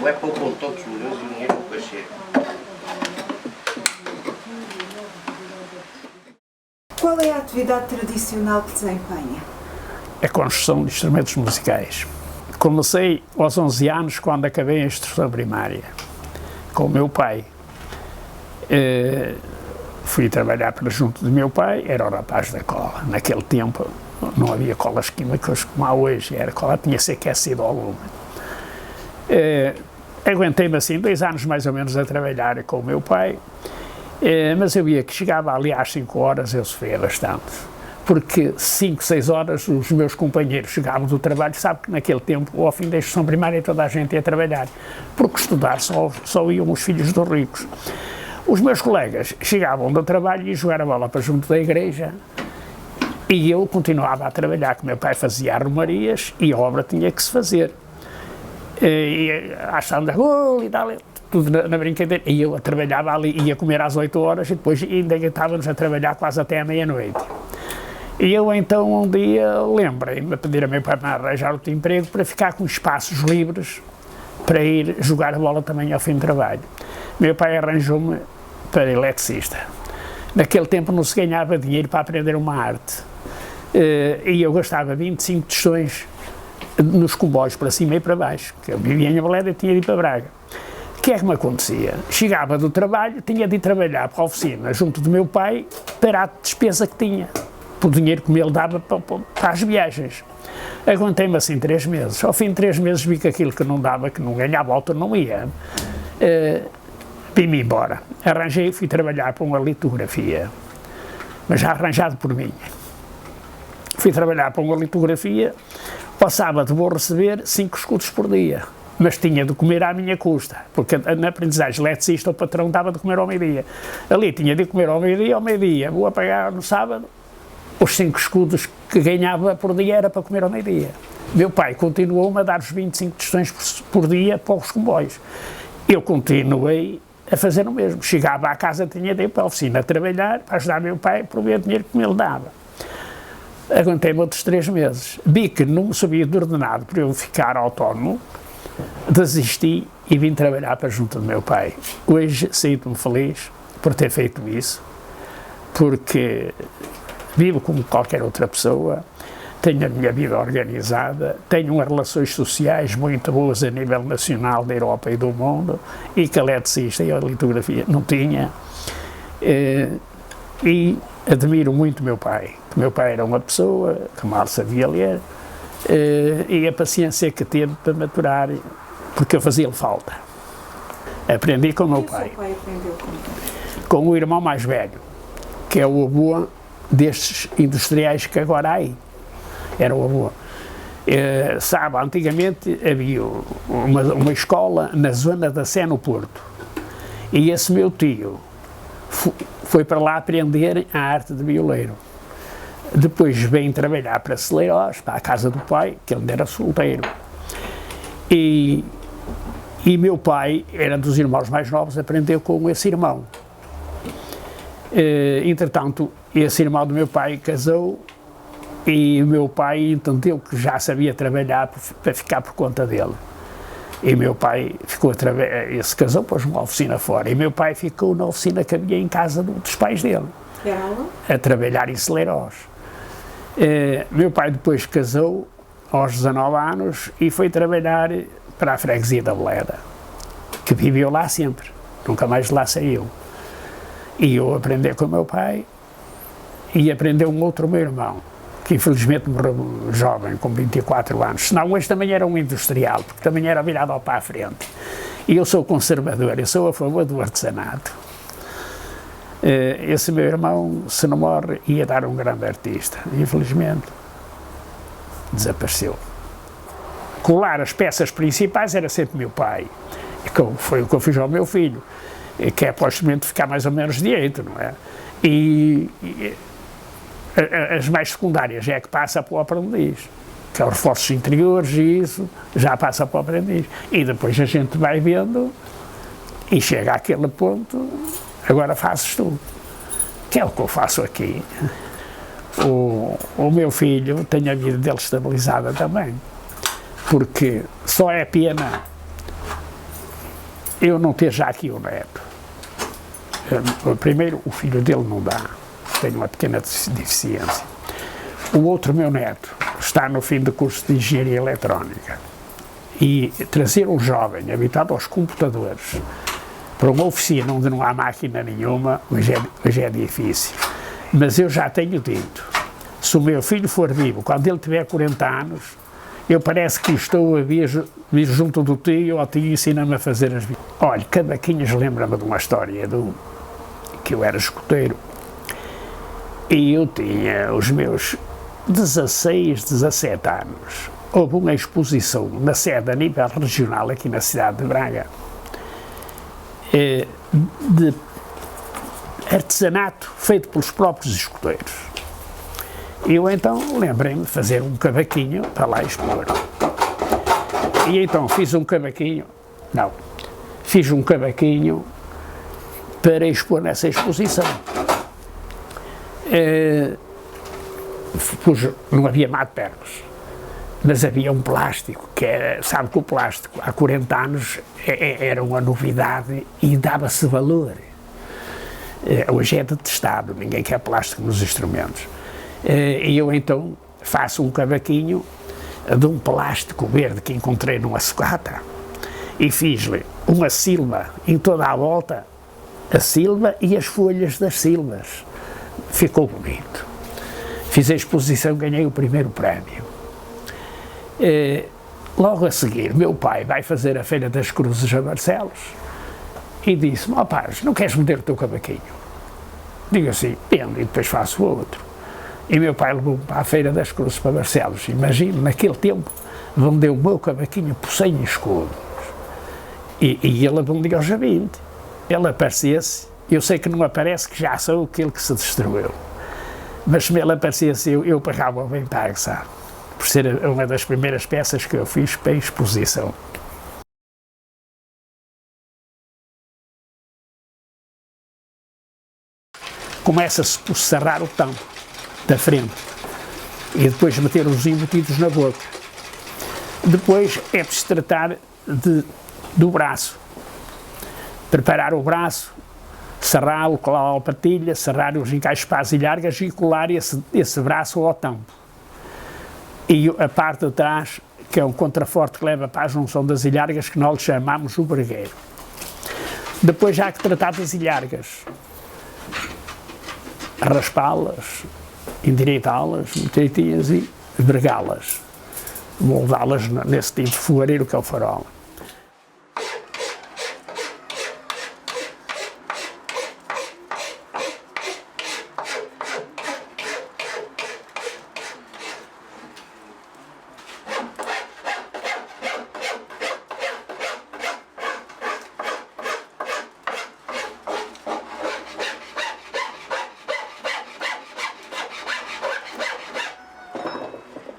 é poupam todos os milhões e o dinheiro nunca chega. Qual é a atividade tradicional que desempenha? A construção de instrumentos musicais. Comecei aos 11 anos, quando acabei a instrução primária, com o meu pai. Fui trabalhar para junto do meu pai, era o rapaz da cola. Naquele tempo não havia colas químicas como há hoje, a cola tinha que ser aquecida ao lume. Aguentei-me assim 2 anos mais ou menos a trabalhar com o meu pai, mas eu via que chegava ali às 5 horas, eu sofria bastante. Porque 5, 6 horas os meus companheiros chegavam do trabalho, sabe que naquele tempo, ao fim da instrução primária, toda a gente ia trabalhar, porque estudar só iam os filhos dos ricos. Os meus colegas chegavam do trabalho e jogaram a bola para junto da igreja, e eu continuava a trabalhar, que meu pai fazia arrumarias e a obra tinha que se fazer. E achando e tal, tudo na brincadeira, e eu trabalhava ali, ia comer às 8 horas e depois ainda estávamos a trabalhar quase até à meia-noite. E eu então um dia lembrei-me a pedir a meu pai para arranjar outro emprego para ficar com espaços livres para ir jogar a bola também ao fim do trabalho. Meu pai arranjou-me para eletricista. Naquele tempo não se ganhava dinheiro para aprender uma arte. E eu gastava 25 tostões nos comboios para cima e para baixo, que eu vivia em Aveleda e tinha de ir para Braga. O que é que me acontecia? Chegava do trabalho, tinha de ir trabalhar para a oficina junto do meu pai para a despesa que tinha, por dinheiro que ele dava para as viagens. Aguentei-me assim 3 meses. Ao fim de 3 meses vi que aquilo que não dava, que não ganhava, a volta não ia. Vim-me embora. Arranjei, fui trabalhar para uma litografia, mas já arranjado por mim. Fui trabalhar para uma litografia, ao sábado vou receber 5 escudos por dia, mas tinha de comer à minha custa, porque na aprendizagem eletricista o patrão dava de comer ao meio-dia. Ali tinha de comer ao meio-dia, vou a pagar no sábado, os 5 escudos que ganhava por dia era para comer ao meio-dia. Meu pai continuou-me a dar os 25 tostões por dia para os comboios. Eu continuei a fazer o mesmo. Chegava à casa, tinha de ir para a oficina a trabalhar, para ajudar meu pai a prover o dinheiro que ele dava. Aguentei-me outros 3 meses. Vi que não me subia de ordenado para eu ficar autónomo, desisti e vim trabalhar para junto do meu pai. Hoje sinto-me feliz por ter feito isso, porque vivo como qualquer outra pessoa, tenho a minha vida organizada, tenho umas relações sociais muito boas a nível nacional da Europa e do mundo, e que a eletricista e a litografia não tinha. E admiro muito meu pai, que meu pai era uma pessoa que mal sabia ler, e a paciência que teve para maturar, porque eu fazia-lhe falta. Aprendi com o meu pai. O seu pai aprendeu Com o irmão mais velho, que é o avô destes industriais que agora há aí. Era o avô. Sabe, antigamente havia uma escola na zona da Sé, no Porto, e esse meu tio foi para lá aprender a arte de violeiro. Depois veio trabalhar para Celeiros, para a casa do pai, que ele ainda era solteiro. E meu pai, era dos irmãos mais novos, aprendeu com esse irmão. Entretanto, esse irmão do meu pai casou e o meu pai entendeu que já sabia trabalhar para ficar por conta dele. E meu pai ficou ele se casou, pôs uma oficina fora, e meu pai ficou na oficina que havia em casa dos pais dele, a trabalhar em Celeiros. Meu pai depois casou aos 19 anos e foi trabalhar para a freguesia da Aveleda, que viveu lá sempre, nunca mais de lá saiu. E eu aprendi com o meu pai e aprendeu um outro meu irmão, que infelizmente morreu jovem, com 24 anos, senão hoje também era um industrial, porque também era virado ao para a frente. E eu sou conservador, eu sou a favor do artesanato. Esse meu irmão, se não morre, ia dar um grande artista. Infelizmente, desapareceu. Colar as peças principais era sempre meu pai, foi o que eu fiz ao meu filho, que é posteriormente ficar mais ou menos direito, não é? E as mais secundárias é que passa para o aprendiz, que é os reforços interiores e isso já passa para o aprendiz. E depois a gente vai vendo e chega àquele ponto, agora fazes tu, que é o que eu faço aqui. O meu filho tem a vida dele estabilizada também, porque só é pena eu não ter já aqui o neto. Primeiro, o filho dele não dá, tem uma pequena deficiência. O outro, meu neto, está no fim do curso de Engenharia Eletrónica. E trazer um jovem habituado aos computadores para uma oficina onde não há máquina nenhuma, hoje é difícil. Mas eu já tenho dito, se o meu filho for vivo, quando ele tiver 40 anos, eu parece que estou a vir junto do tio, o tio ensina-me a fazer as... Olha, Cavaquinhos lembra-me de uma história que eu era escoteiro e eu tinha os meus 16, 17 anos. Houve uma exposição na sede a nível regional aqui na cidade de Braga de artesanato feito pelos próprios escoteiros. Eu então lembrei-me de fazer um cavaquinho para lá expor. E então fiz um cavaquinho para expor nessa exposição. Não havia mate-pernos, mas havia um plástico, que era, sabe que o plástico há 40 anos era uma novidade e dava-se valor. Hoje é detestado, ninguém quer plástico nos instrumentos. E eu então faço um cavaquinho de um plástico verde que encontrei numa sucata e fiz-lhe uma silva em toda a volta, a silva e as folhas das silvas. Ficou bonito. Fiz a exposição, ganhei o primeiro prémio. Logo a seguir, meu pai vai fazer a Feira das Cruzes a Barcelos e disse-me: rapaz, não queres vender o teu cavaquinho? Digo assim, vendo, e depois faço outro. E meu pai levou-me para a Feira das Cruzes para Barcelos. Imagino, naquele tempo, vendeu o meu cavaquinho por 100 escudos. E ele vendia aos 20. Ele aparecesse, eu sei que não aparece, que já sou aquele que se destruiu. Mas se ele aparecesse, eu pagava bem pago, sabe? Por ser uma das primeiras peças que eu fiz para a exposição. Começa-se por serrar o tampo da frente e depois meter os embutidos na boca. Depois é preciso tratar do braço. Preparar o braço, serrá-lo, colar a patilha, serrar os encaixes para as ilhargas e colar esse braço ao tampo. E a parte de trás, que é um contraforte que leva para a junção das ilhargas, que nós lhe chamamos o bregueiro. Depois já há que tratar das ilhargas, raspá-las, endireitá-las, direitinhas e bregá-las, moldá-las nesse tipo de fogareiro que é o farol.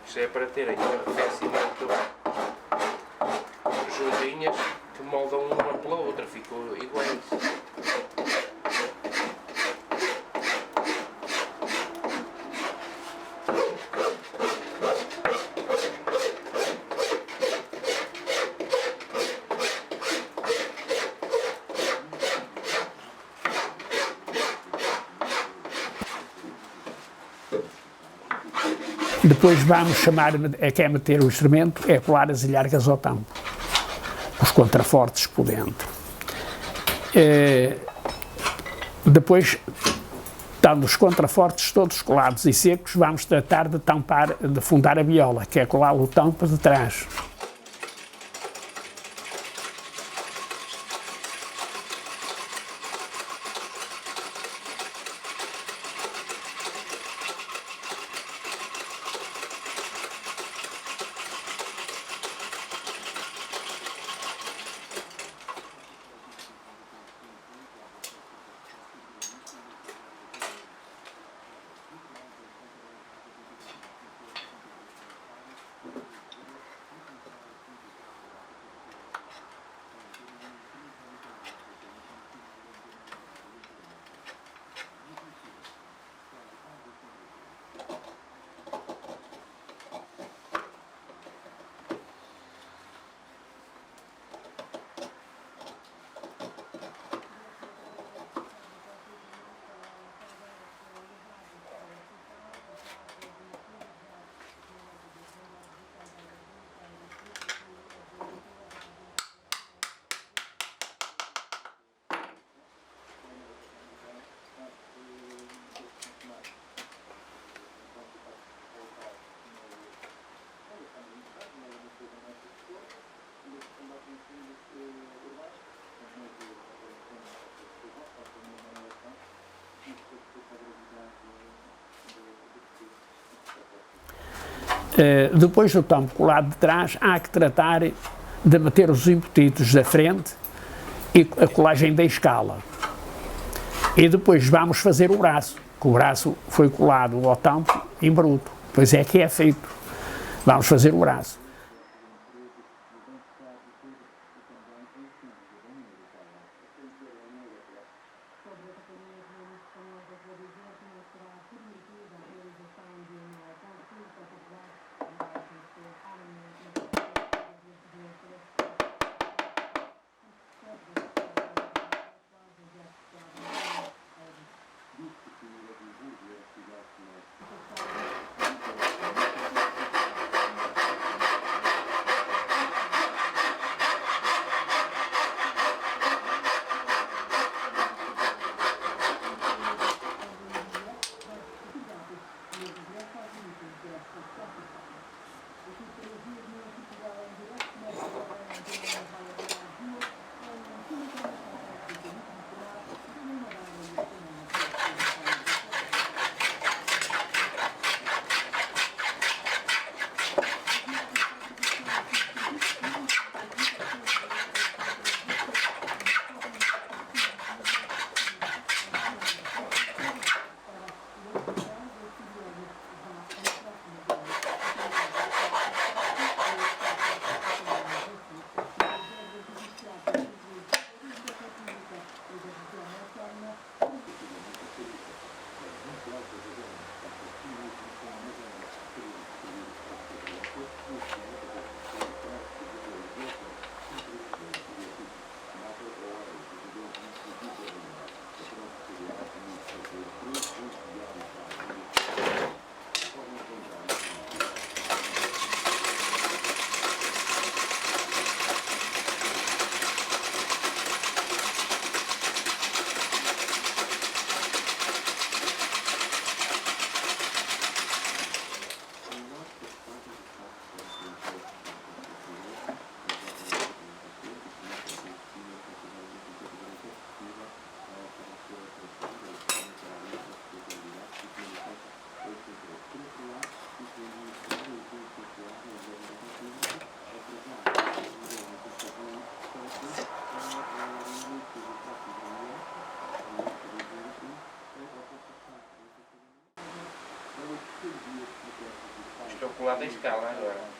Isto é para terem aquecimento juntinhas que moldam uma pela outra, ficam iguais. Depois vamos chamar, quer meter o instrumento, é colar as ilhargas ao tampo, os contrafortes por dentro. Depois, estando os contrafortes todos colados e secos, vamos tratar de tampar, de fundar a viola, que é colar o tampo de trás. Depois do tampo colado de trás, há que tratar de meter os embutidos da frente e a colagem da escala. E depois vamos fazer o braço, que o braço foi colado ao tampo em bruto, pois é que é feito. Vamos fazer o braço. Estou colado a escala agora.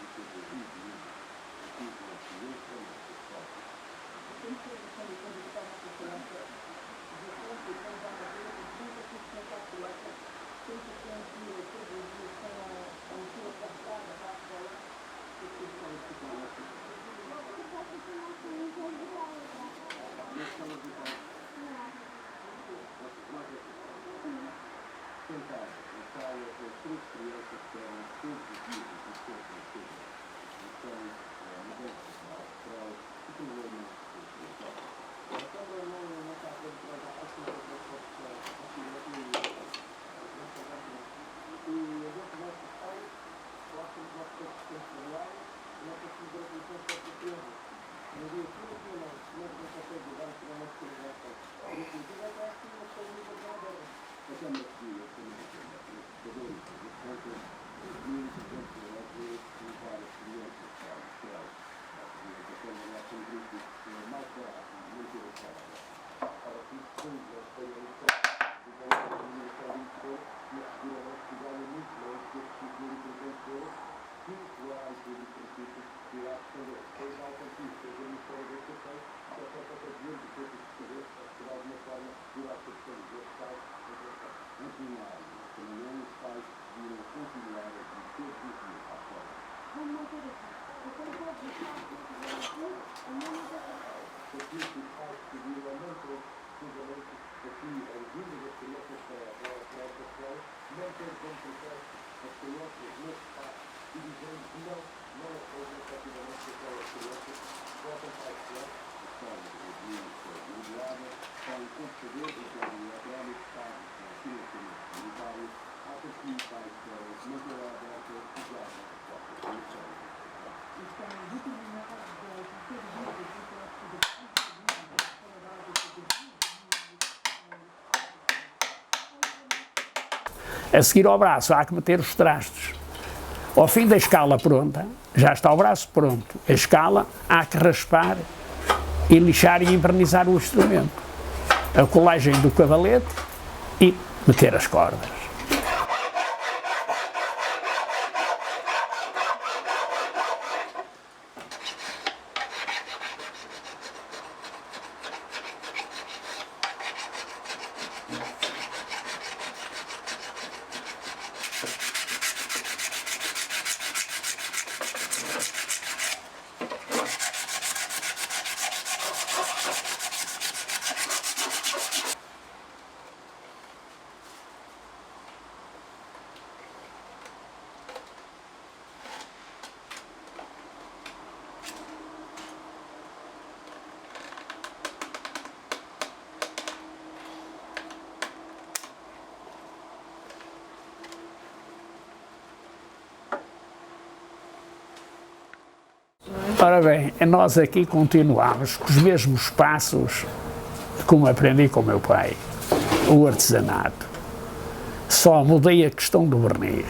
A seguir ao braço há que meter os trastes. Ao fim da escala pronta, já está o braço pronto. A escala, há que raspar e lixar e envernizar o instrumento. A colagem do cavalete e meter as cordas. Ora bem, nós aqui continuamos com os mesmos passos como aprendi com o meu pai, o artesanato. Só mudei a questão do verniz,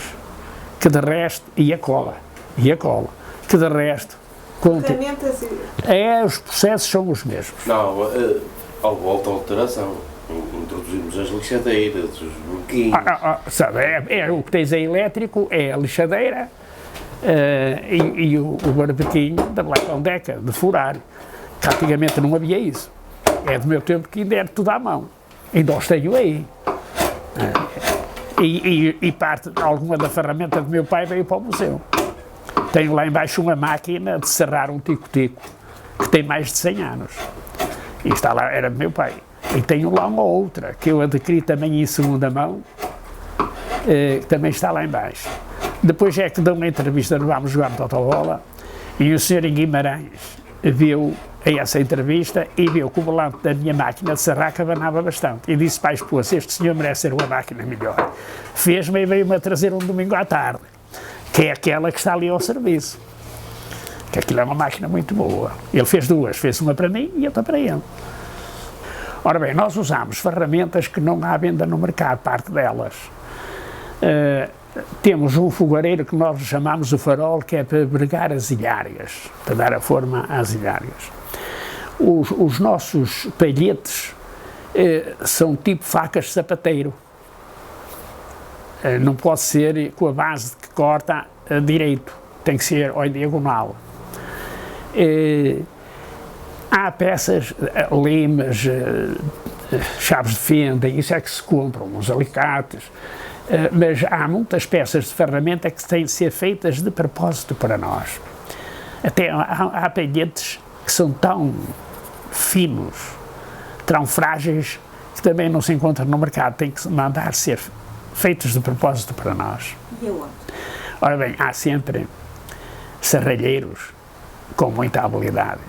que de resto, e a cola, que de resto, Ferramentas e... os processos são os mesmos. Não, houve outra alteração. Introduzimos as lixadeiras, os bloquinhos. Sabe, o que tens é elétrico, é a lixadeira, e o barbequinho da Black Deca, de furar, que antigamente não havia isso. É do meu tempo que ainda era tudo à mão. Ainda os tenho aí. E parte, alguma da ferramenta do meu pai veio para o museu. Tenho lá embaixo uma máquina de serrar um tico-tico, que tem mais de 100 anos. E está lá, era do meu pai. E tenho lá uma outra, que eu adquiri também em segunda mão, que também está lá embaixo. Depois é que dou uma entrevista, vamos jogar no Totobola, e o senhor em Guimarães viu essa entrevista e viu que o volante da minha máquina de serrar cabanava bastante. E disse para a esposa, este senhor merece ser uma máquina melhor. Fez-me e veio-me a trazer um domingo à tarde, que é aquela que está ali ao serviço. Que aquilo é uma máquina muito boa. Ele fez duas, fez uma para mim e outra para ele. Ora bem, nós usamos ferramentas que não há à venda no mercado, parte delas. Temos um fogareiro que nós chamamos o farol, que é para bregar as ilhárias, para dar a forma às ilhárias. Os nossos palhetes são tipo facas de sapateiro. Não pode ser com a base que corta direito, tem que ser ao diagonal. Há peças, limas, chaves de fenda, isso é que se compram, os alicates, mas há muitas peças de ferramenta que têm de ser feitas de propósito para nós. Até há palhetes que são tão finos, tão frágeis, que também não se encontram no mercado, têm que mandar ser feitos de propósito para nós. E aonde? Ora bem, há sempre serralheiros com muita habilidade,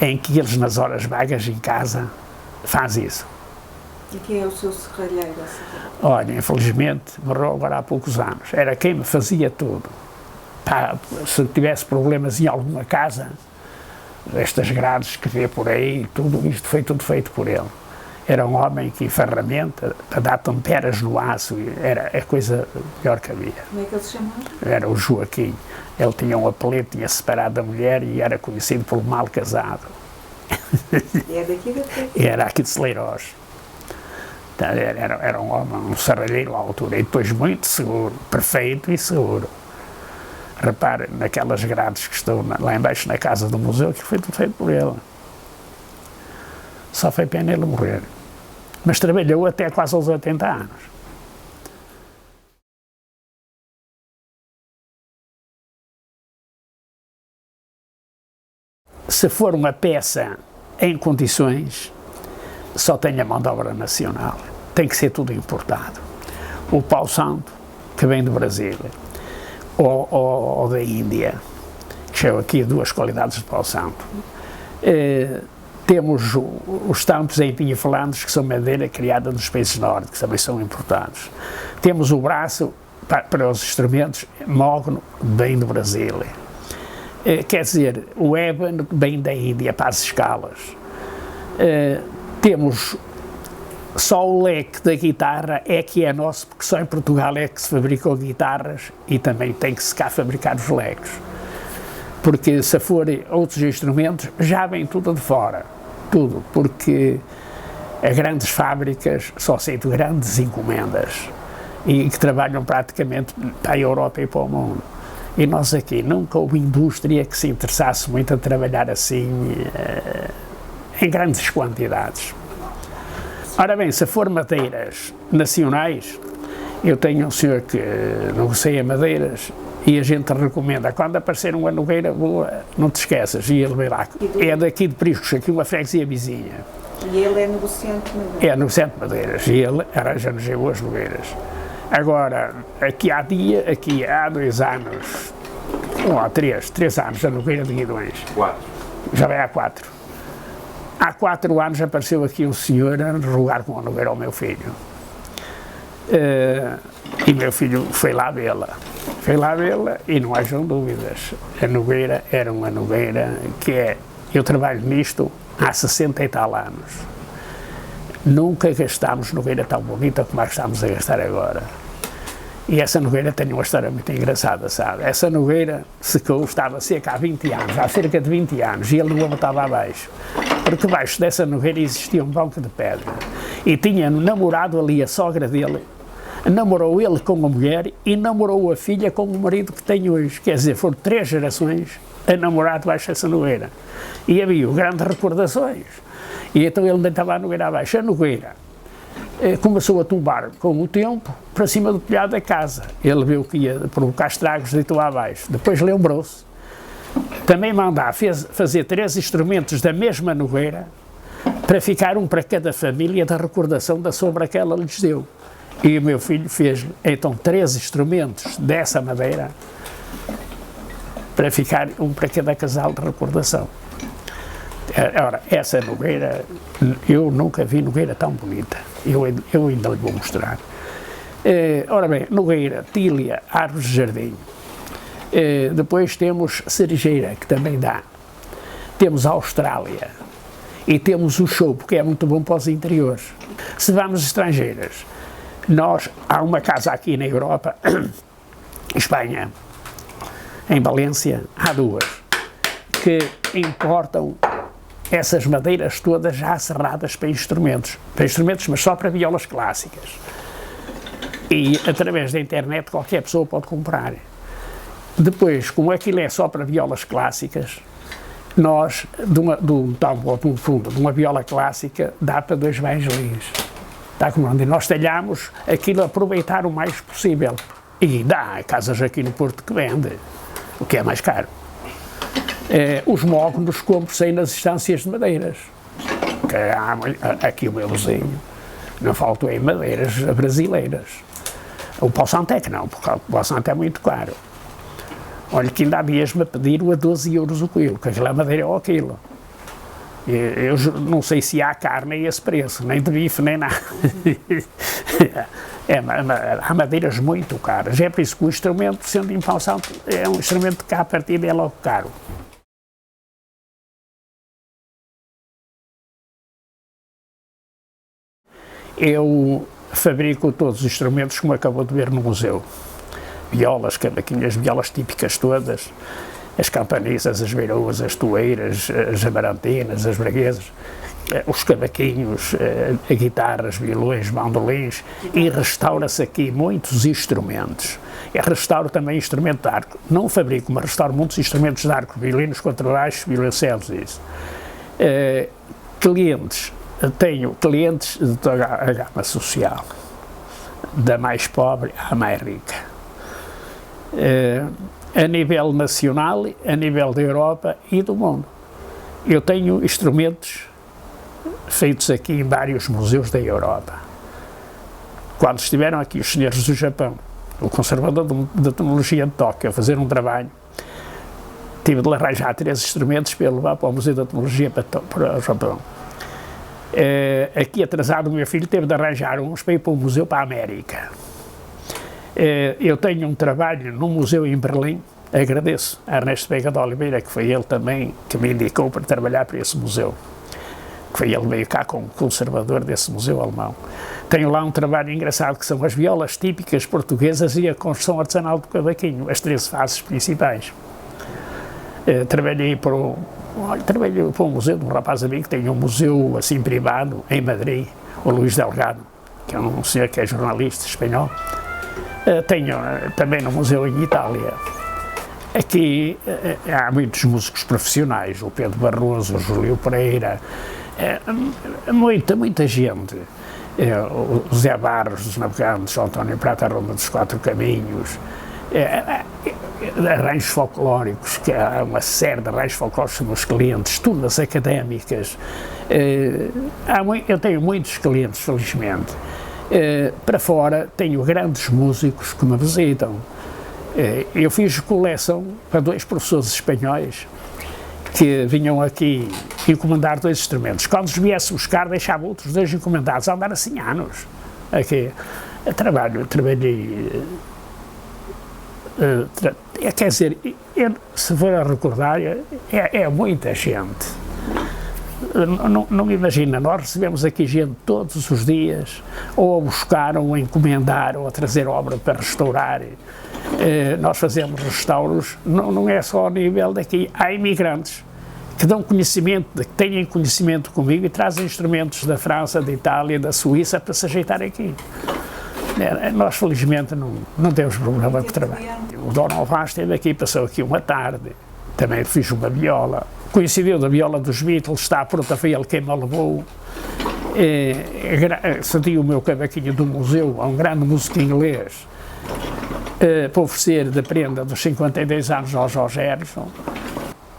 em que eles nas horas vagas em casa fazem isso. E quem é o seu serralheiro? Olha, infelizmente, morreu agora há poucos anos. Era quem me fazia tudo. Pá, se tivesse problemas em alguma casa, estas grades que vê por aí, tudo isto foi tudo feito por ele. Era um homem que, ferramenta, para dar tamperas no aço, era a coisa melhor que havia. Como é que ele se chamava? Era o Joaquim. Ele tinha um apelido, tinha separado da mulher e era conhecido pelo mal casado. E é daqui da frente? Era aqui de Celeiros. Era um homem, um serralheiro à altura, e depois muito seguro, perfeito e seguro. Repare, naquelas grades que estão lá embaixo na casa do museu, que foi tudo feito por ele. Só foi pena ele morrer. Mas trabalhou até quase aos 80 anos. Se for uma peça em condições, só tem a mão de obra nacional. Tem que ser tudo importado. O pau santo, que vem do Brasil, ou da Índia, que são aqui duas qualidades de pau santo. Temos os tampos em pinha-falantes, que são madeira criada nos países nórdicos, que também são importados. Temos o braço para os instrumentos, mogno, bem do Brasil. Quer dizer, o ébano, bem da Índia, para as escalas. Temos Só o leque da guitarra é que é nosso, porque só em Portugal é que se fabricam guitarras e também tem que se cá fabricar os leques. Porque se forem outros instrumentos, já vem tudo de fora. Tudo, porque as grandes fábricas só aceitam grandes encomendas e que trabalham praticamente para a Europa e para o mundo. E nós aqui nunca houve indústria que se interessasse muito a trabalhar assim em grandes quantidades. Ora bem, se for madeiras nacionais, eu tenho um senhor que negocia madeiras e a gente recomenda, quando aparecer uma nogueira boa, não te esqueças, e ele vai lá. É daqui de Priscos, aqui uma freguesia vizinha. E ele é negociante de madeiras? É negociante de madeiras, e ele arranja-nos boas nogueiras. Agora, aqui há 2 anos, ou há 3 anos, a nogueira de Guidões. 4. Já vai há 4. Há 4 anos apareceu aqui um senhor a rogar com a nogueira ao meu filho. E meu filho foi lá vê-la. Foi lá vê-la e não hajam dúvidas. A nogueira era uma nogueira que eu trabalho nisto há 60 e tal anos. Nunca gastámos nogueira tão bonita como a que estamos a gastar agora. E essa nogueira tem uma história muito engraçada, sabe? Essa nogueira secou, estava seca há 20 anos, há cerca de 20 anos, e ele não a botava abaixo. Porque debaixo dessa nogueira existia um banco de pedra. E tinha namorado ali a sogra dele, namorou ele com a mulher e namorou a filha com o marido que tem hoje. Quer dizer, foram 3 gerações a namorar debaixo dessa nogueira. E havia grandes recordações. E então ele deitava a nogueira abaixo. A nogueira começou a tombar com o tempo para cima do telhado da casa. Ele viu que ia provocar estragos, deitou abaixo. Depois lembrou-se. Também mandar fazer 3 instrumentos da mesma nogueira para ficar um para cada família da recordação da sombra que ela lhes deu. E o meu filho fez então 3 instrumentos dessa madeira para ficar um para cada casal de recordação. Ora, essa nogueira, eu nunca vi nogueira tão bonita. Eu ainda lhe vou mostrar. Ora bem, nogueira, tília, árvores de jardim. Depois temos cerejeira, que também dá. Temos a Austrália. E temos o chopo, que é muito bom para os interiores. Se vamos estrangeiras, há uma casa aqui na Europa, Espanha, em Valência, há 2, que importam essas madeiras todas já serradas para instrumentos, mas só para violas clássicas. E através da internet qualquer pessoa pode comprar. Depois, como aquilo é só para violas clássicas, nós, de um fundo, de uma viola clássica, dá para 2 banjolins. Está como onde nós talhamos aquilo a aproveitar o mais possível. E dá casas aqui no Porto que vendem, o que é mais caro. Os mognos compram-se aí nas estâncias de madeiras. Que há aqui o meu vizinho, não faltam aí madeiras brasileiras. O pau Santec não, porque o pau Santec é muito caro. Olha que ainda há dias-me a pedir-o a 12 euros o quilo, que aquela madeira é ao quilo. Eu não sei se há carne a esse preço, nem de bife, nem nada. Há madeiras muito caras. É por isso que o instrumento, sendo em pau santo, é um instrumento que à partida é logo caro. Eu fabrico todos os instrumentos como acabou de ver no museu. Violas, cavaquinhas, violas típicas todas, as campanizas, as veiroas, as toeiras, as amarantinas, as braguesas, os cavaquinhos, guitarras, violões, bandolins, e restaura-se aqui muitos instrumentos. Eu restauro também instrumento de arco. Não fabrico, mas restauro muitos instrumentos de arco, violinos, contrabaixos, violoncelos, isso. Tenho clientes de toda a gama social, da mais pobre à mais rica. A nível nacional, a nível da Europa e do mundo. Eu tenho instrumentos feitos aqui em vários museus da Europa. Quando estiveram aqui os senhores do Japão, o conservador da tecnologia de Tóquio, a fazer um trabalho, tive de arranjar 3 instrumentos para levar para o Museu da Tecnologia para o Japão. Aqui atrasado, o meu filho teve de arranjar uns para ir para o museu para a América. Eu tenho um trabalho num museu em Berlim, agradeço a Ernesto Veiga de Oliveira, que foi ele também que me indicou para trabalhar para esse museu, foi ele veio cá como conservador desse museu alemão. Tenho lá um trabalho engraçado que são as violas típicas portuguesas e a construção artesanal do cavaquinho, as 13 fases principais. Trabalhei para um museu de um rapaz amigo que tem um museu assim privado em Madrid, o Luís Delgado, que é um senhor que é jornalista espanhol. Tenho também no museu em Itália. Aqui há muitos músicos profissionais, o Pedro Barroso, o Júlio Pereira, muita gente. O Zé Barros dos Navegantes, o António Prata Roma dos Quatro Caminhos, arranjos folclóricos, que há uma série de arranjos folclóricos que são meus clientes, turmas académicas. Eu tenho muitos clientes, felizmente. Para fora, tenho grandes músicos que me visitam. Eu fiz coleção para 2 professores espanhóis que vinham aqui encomendar 2 instrumentos. Quando os viesse buscar, deixava outros 2 encomendados, a andar assim anos. Aqui, trabalhei. Quer dizer, se for a recordar, é muita gente. Não imagina, nós recebemos aqui gente todos os dias, ou a buscar, ou a encomendar, ou a trazer obra para restaurar. Nós fazemos restauros, não é só ao nível daqui, há imigrantes que dão conhecimento, que têm conhecimento comigo e trazem instrumentos da França, da Itália, da Suíça para se ajeitar aqui. Nós felizmente não temos problema com o trabalho. O Dom Vaz esteve aqui, passou aqui uma tarde, também fiz uma viola. Coincidiu da viola dos Beatles, está pronta, foi ele quem me levou. Cedi o meu cavaquinho do museu a um grande músico inglês para oferecer de prenda dos 52 anos ao Jorge Harrison.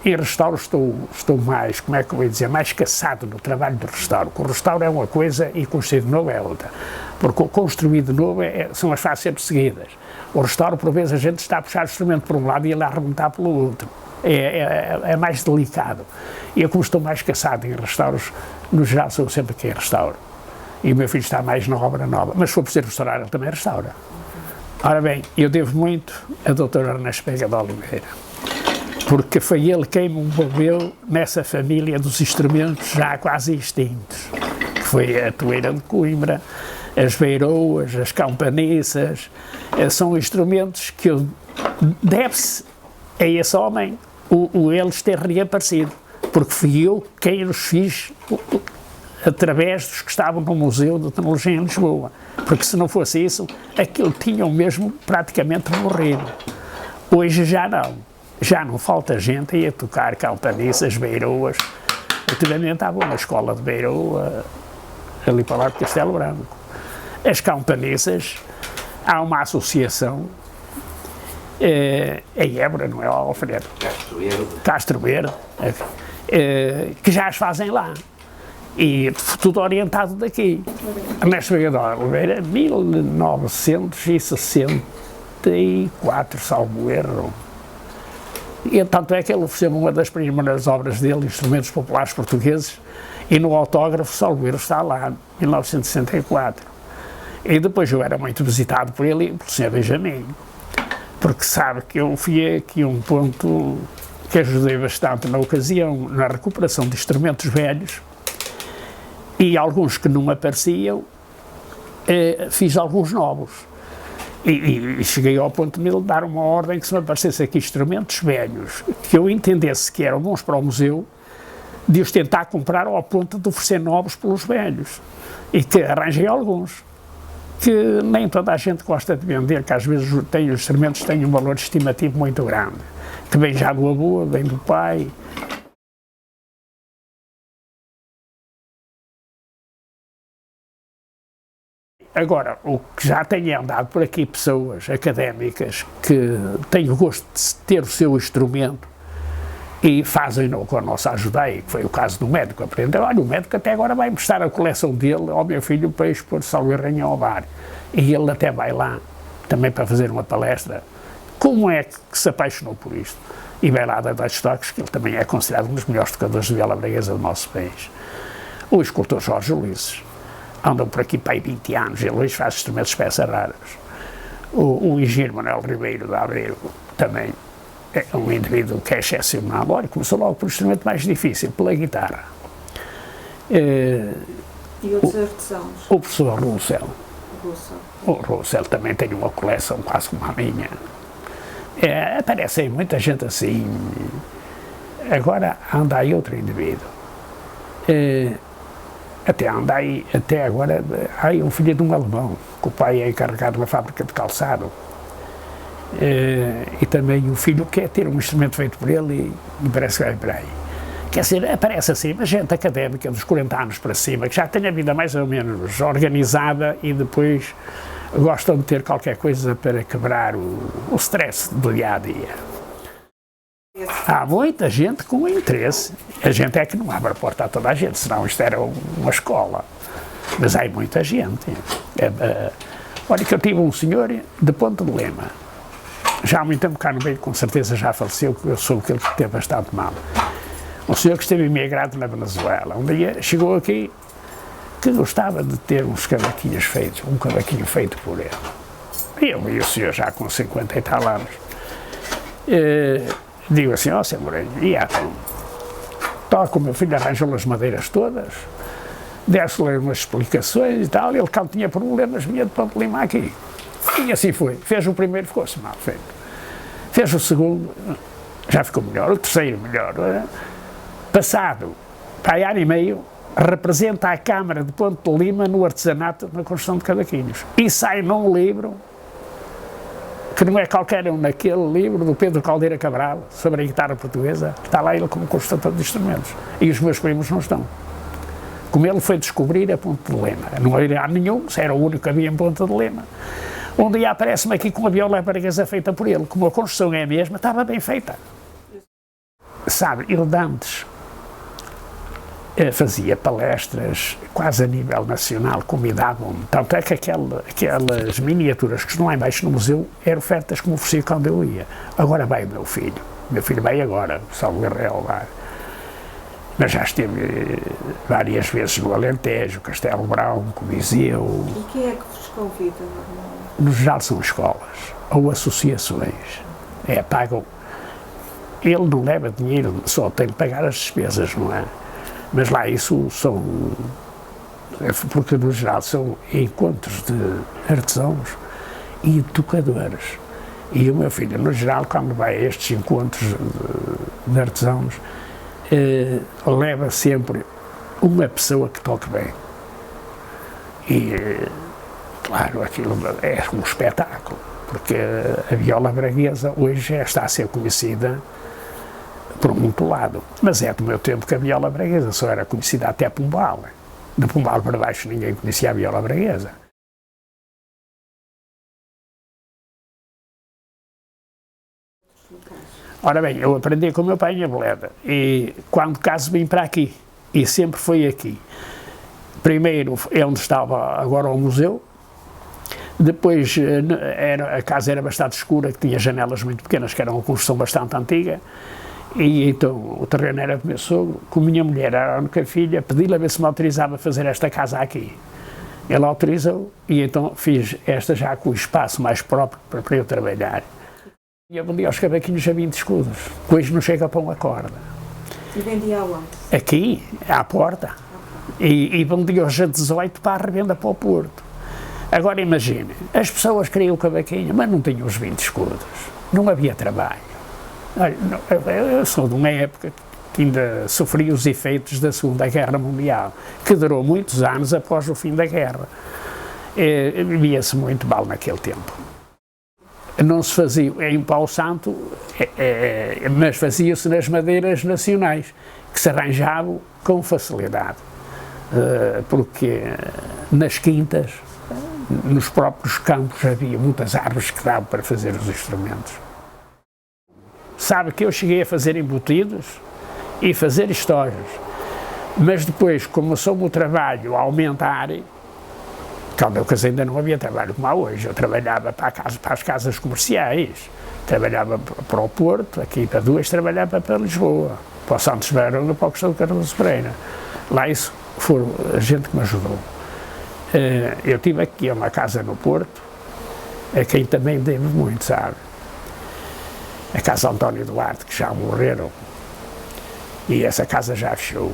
Em restauro estou mais, como é que eu vou dizer, mais caçado no trabalho de restauro. O restauro é uma coisa e construir de novo é outra. Porque o construir de novo são as fases sempre seguidas. O restauro, por vezes, a gente está a puxar o instrumento por um lado e ele a arrebentar pelo outro. É mais delicado. E eu, como estou mais caçado em restauros, no geral sou sempre quem restauro. E o meu filho está mais na obra nova. Mas se for preciso restaurar, ele também restaura. Ora bem, eu devo muito a Dr. Ernesto Pega de Oliveira, porque foi ele quem me envolveu nessa família dos instrumentos já quase extintos, que foi a toeira de Coimbra, as beiroas, as campaniças. São instrumentos que deve-se a esse homem eles ter reaparecido, porque fui eu quem os fiz através dos que estavam no Museu de Tecnologia em Lisboa, porque se não fosse isso, aquilo tinham mesmo praticamente morrido. Hoje já não falta gente a tocar campaniças, beiroas. Antigamente estava uma escola de beiroa ali para lá de Castelo Branco. As campaniças, há uma associação, a Évora, não é, Alfredo? Castro Verde, que já as fazem lá. E tudo orientado daqui. Ernesto Pega de Oliveira, 1964, salvo erro. E tanto é que ele ofereceu uma das primeiras obras dele, Instrumentos Populares Portugueses, e no autógrafo, salvo erro, está lá, 1964. E depois eu era muito visitado por ele e pelo Sr. Benjamin, porque sabe que eu fui aqui um ponto que ajudei bastante na ocasião, na recuperação de instrumentos velhos, e alguns que não apareciam, fiz alguns novos. E cheguei ao ponto de me dar uma ordem que se me aparecesse aqui instrumentos velhos, que eu entendesse que eram bons para o museu, de os tentar comprar ao ponto de oferecer novos pelos velhos. E que arranjei alguns, que nem toda a gente gosta de vender, que às vezes os instrumentos têm um valor estimativo muito grande, que vem já do avô, vem do pai. Agora, o que já tem andado por aqui pessoas académicas que têm o gosto de ter o seu instrumento e fazem-no com a nossa ajuda aí, que foi o caso do médico. Aprendeu, olha, o médico até agora vai emprestar a coleção dele ao meu filho para expor salvo erro em Ovar. E ele até vai lá, também para fazer uma palestra. Como é que se apaixonou por isto? E vai lá dar dois toques, que ele também é considerado um dos melhores tocadores de viola braguesa do nosso país. O escultor Jorge Ulisses. Andam por aqui para aí 20 anos, ele hoje faz instrumentos de peças raras. O engenheiro Manuel Ribeiro de Abreu também é um indivíduo que é excepcional. Olha, começou logo por um instrumento mais difícil, pela guitarra. E outros artesãos? o professor Russell. Russo. O Russell também tem uma coleção quase como a minha. Aparece aí muita gente assim. Agora anda aí outro indivíduo. Até agora, há aí um filho de um alemão, que o pai é encarregado de uma fábrica de calçado. E também o filho quer ter um instrumento feito por ele e parece que vai para aí. Quer dizer, aparece assim, uma gente académica dos 40 anos para cima, que já tem a vida mais ou menos organizada e depois gostam de ter qualquer coisa para quebrar o stress do dia-a-dia. Há muita gente com interesse. A gente é que não abre a porta a toda a gente, senão isto era uma escola. Mas há muita gente. Olha que eu tive um senhor de Ponte de Lema. Já há muito tempo cá no meio, com certeza já faleceu, que eu soube que ele teve bastante mal. Um senhor que esteve imigrado na Venezuela. Um dia chegou aqui que gostava de ter uns cavaquinhos feitos, um cavaquinho feito por ele. E o senhor já com 50 e tal anos. Digo assim, ó, Sr. Moreira, então, toca o meu filho, arranjou as madeiras todas, desse-lhe umas explicações e tal, ele cá tinha problemas, vinha de Ponte Lima aqui. E assim foi. Fez o primeiro, ficou-se mal feito. Fez o segundo, já ficou melhor. O terceiro, melhor. Passado, para ano e meio, representa a Câmara de Ponte de Lima no artesanato, na construção de cavaquinhos. E sai num livro, que não é qualquer um, naquele livro do Pedro Caldeira Cabral, sobre a guitarra portuguesa, está lá ele como construtor de instrumentos. E os meus primos não estão. Como ele foi descobrir a Ponte de Lima. Não havia nenhum, era o único que havia em Ponte de Lima. Um dia aparece-me aqui com uma viola braguesa feita por ele. Como a construção é a mesma, estava bem feita. Sabe, ele de antes fazia palestras quase a nível nacional, convidavam-me. Tanto é que aquelas miniaturas que estão lá embaixo no museu eram ofertas que me oferecia quando eu ia. Agora vai o meu filho. Meu filho vai agora, Salvo Guerreiro lá. Mas já esteve várias vezes no Alentejo, Castelo Branco, Viseu. E quem é que vos convida? No geral são escolas ou associações. Pagam. Ele não leva dinheiro, só tem de pagar as despesas, não é? Mas lá isso são, porque no geral são encontros de artesãos e educadores. E o meu filho, no geral, quando vai a estes encontros de artesãos, leva sempre uma pessoa que toque bem. E, claro, aquilo é um espetáculo, porque a viola braguesa hoje já está a ser conhecida por muito lado, mas é do meu tempo que a viola braguesa só era conhecida até Pombal. De Pombal para baixo ninguém conhecia a viola braguesa. Ora bem, eu aprendi com o meu pai em Aboleda e quando caso vim para aqui, e sempre foi aqui. Primeiro é onde estava agora o museu, depois a casa era bastante escura, que tinha janelas muito pequenas, que era uma construção bastante antiga. E então o terreno era do meu sogro, com a minha mulher, era a única filha, pedi-lhe a ver se me autorizava a fazer esta casa aqui. Ele autorizou e então fiz esta já com o espaço mais próprio para eu trabalhar. E eu vendia aos cavaquinhos a 20 escudos, que hoje não chega para uma corda. E vendia aonde? Aqui, à porta. E vendia-os a 18 para a revenda para o Porto. Agora imagine, as pessoas queriam o cavaquinho, mas não tinham os 20 escudos, não havia trabalho. Eu sou de uma época que ainda sofri os efeitos da Segunda Guerra Mundial, que durou muitos anos após o fim da guerra. Vivia-se muito mal naquele tempo. Não se fazia em pau santo, mas fazia-se nas madeiras nacionais, que se arranjavam com facilidade, porque nas quintas, nos próprios campos, havia muitas árvores que davam para fazer os instrumentos. Sabe que eu cheguei a fazer embutidos e fazer estojos, mas depois começou-me o trabalho a aumentar. Quando eu casei ainda não havia trabalho como há hoje, eu trabalhava para as casas comerciais, trabalhava para o Porto, aqui para duas, trabalhava para Lisboa, para o Santos Verão e para o Castelo Cardoso Pereira. Lá isso foi a gente que me ajudou. Eu tive aqui uma casa no Porto, a quem também devo muito, sabe? A casa António Duarte, que já morreram, e essa casa já fechou.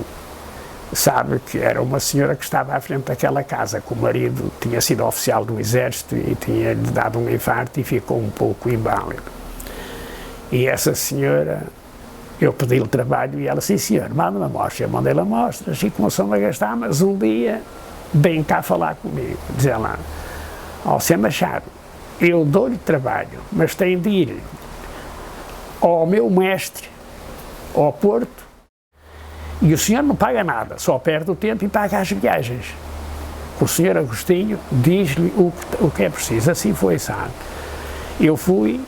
sabe que era uma senhora que estava à frente daquela casa, que o marido tinha sido oficial do exército e tinha-lhe dado um infarto e ficou um pouco inválido. E essa senhora, eu pedi-lhe trabalho e ela disse, sim senhor, manda-me amostras. Eu mandei-lhe amostras e começou-me a gastar, mas um dia vem cá falar comigo, diz ela, ó, Sr. Machado, eu dou-lhe trabalho, mas tem de ir ao meu mestre, ao Porto, e o senhor não paga nada, só perde o tempo e paga as viagens. O senhor Agostinho diz-lhe o que é preciso. Assim foi, sabe? Eu fui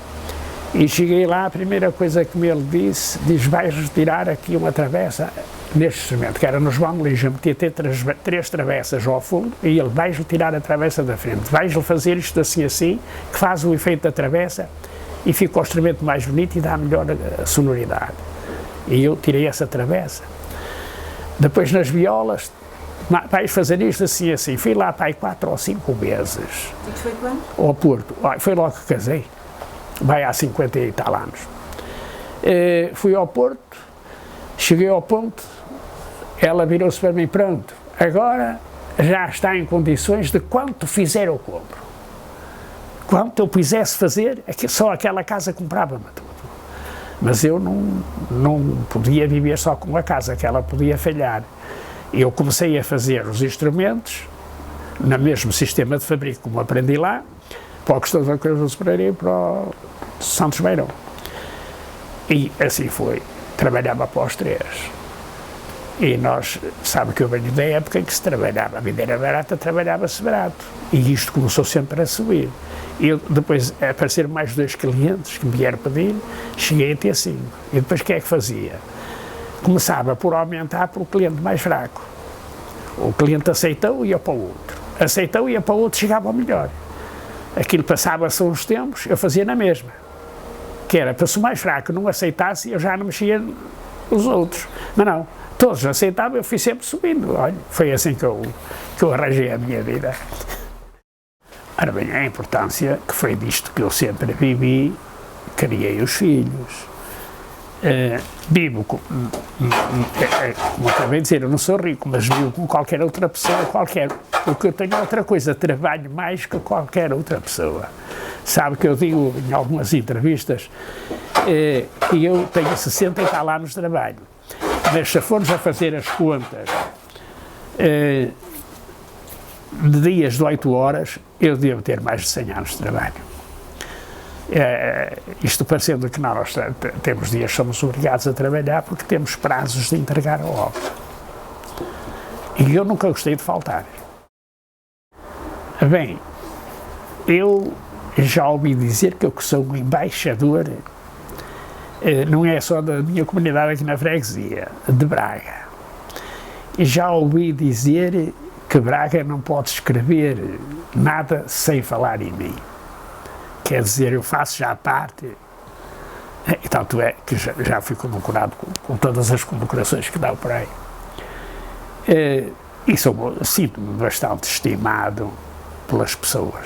e cheguei lá, a primeira coisa que ele disse, vais retirar aqui uma travessa neste instrumento, que era nos bambolins, eu metia três travessas ao fundo e ele vais retirar a travessa da frente, vais-lhe fazer isto assim, que faz o efeito da travessa e fica o instrumento mais bonito e dá melhor sonoridade. E eu tirei essa travessa. Depois nas violas, vais fazer isto assim. Fui lá para aí 4 ou 5 meses. E foi quando? Ao Porto. Foi logo que casei. Vai há 50 e tal anos. Fui ao Porto, cheguei ao ponto, ela virou-se para mim, pronto, agora já está em condições de quanto fizer eu compro. Quanto eu quisesse fazer, só aquela casa comprava-me tudo. Mas eu não podia viver só com a casa, que ela podia falhar. Eu comecei a fazer os instrumentos, no mesmo sistema de fabrico como aprendi lá, para o Custódio da Cruz do Sobraré e para o Santos Beirão. E assim foi, trabalhava para os 3. E nós, sabe que eu venho da época em que se trabalhava, a vida era barata, trabalhava-se barato. E isto começou sempre a subir. Eu, depois apareceram mais 2 clientes que me vieram pedir, cheguei a ter 5. E depois o que é que fazia? Começava por aumentar para o cliente mais fraco. O cliente aceitou e ia para o outro. Aceitou e ia para o outro, chegava ao melhor. Aquilo passava-se uns tempos, eu fazia na mesma. Que era, para se o mais fraco não aceitasse, eu já não mexia os outros. Mas não, todos aceitavam, eu fui sempre subindo. Olha, foi assim que eu arranjei a minha vida. Ora bem, a importância que foi disto que eu sempre vivi, criei os filhos, vivo, como acabei de dizer, eu não sou rico, mas vivo como qualquer outra pessoa, porque eu tenho outra coisa, trabalho mais que qualquer outra pessoa. Sabe que eu digo em algumas entrevistas que eu tenho 60 e tal anos de trabalho, mas se formos a fazer as contas, de dias de 8 horas, eu devo ter mais de 100 anos de trabalho. Isto parecendo que nós temos dias que somos obrigados a trabalhar porque temos prazos de entregar a obra. E eu nunca gostei de faltar. Bem, eu já ouvi dizer que eu sou um embaixador, não é só da minha comunidade aqui na freguesia, de Braga. E já ouvi dizer que Braga não pode escrever nada sem falar em mim. Quer dizer, eu faço já parte, e tanto é que já fui condecorado com todas as condecorações que dá por aí. E sinto-me bastante estimado pelas pessoas.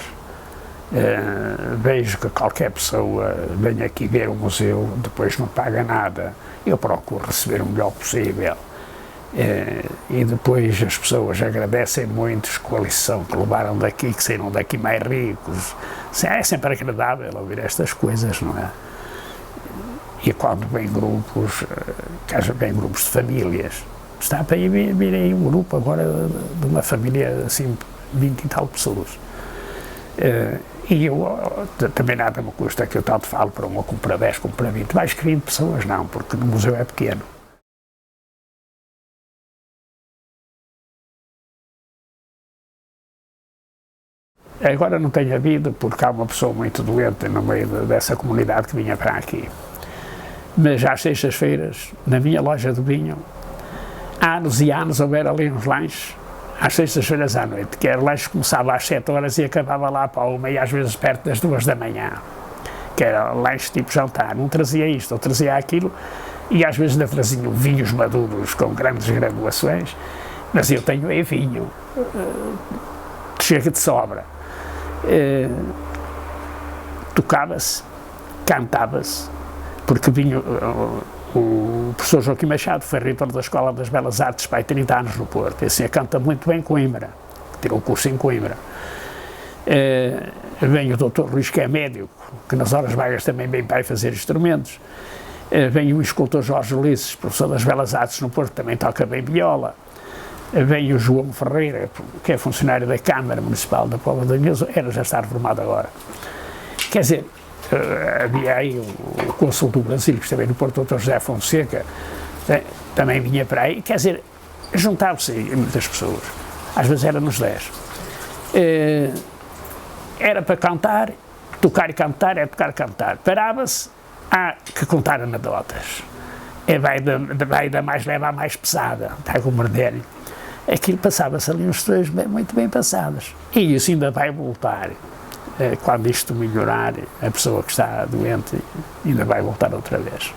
Vejo que qualquer pessoa vem aqui ver o museu, depois não paga nada, eu procuro receber o melhor possível. E depois as pessoas agradecem muito com a lição que levaram daqui, que saíram daqui mais ricos. É sempre agradável ouvir estas coisas, não é? E quando vêm grupos, vêm grupos de famílias, está para ir vir aí um grupo agora de uma família assim, 20 e tal pessoas. E eu também nada me custa que eu tanto falo para uma, como para 10, como para 20, mais que 20 pessoas não, porque no museu é pequeno. Agora não tem havido, porque há uma pessoa muito doente no meio dessa comunidade que vinha para aqui. Mas às sextas-feiras, na minha loja do vinho, anos e anos houver ali uns lanches, às sextas-feiras à noite, que o lanche começava às 7 horas e acabava lá para 1 e às vezes perto das 2 da manhã. Que era lanche tipo jantar, não trazia isto, ou trazia aquilo, e às vezes ainda traziam vinhos maduros com grandes graduações, mas eu tenho aí vinho, chega de sobra. Tocava-se, cantava-se, porque vinho, O professor Joaquim Machado foi reitor da Escola das Belas Artes para 30 anos no Porto. Esse canta muito bem Coimbra, tirou o curso em Coimbra. Vem o Dr. Luís, que é médico, que nas horas vagas também vem para aí fazer instrumentos. Vem o escultor Jorge Ulisses, professor das Belas Artes no Porto, também toca bem viola. Vem o João Ferreira, que é funcionário da Câmara Municipal da Póvoa da Inhoso, já está reformado agora. Quer dizer, havia aí o cônsul do Brasil, que esteve no Porto, o Dr. José Fonseca, também vinha para aí. Quer dizer, juntavam-se muitas pessoas, às vezes era nos 10. Era para cantar, tocar e cantar, tocar e cantar. Parava-se, há que contar anedotas. Vai da mais leve à mais pesada, está com o Merdério. Aquilo passava-se ali uns três muito bem passadas. E isso ainda vai voltar. Quando isto melhorar, a pessoa que está doente ainda vai voltar outra vez.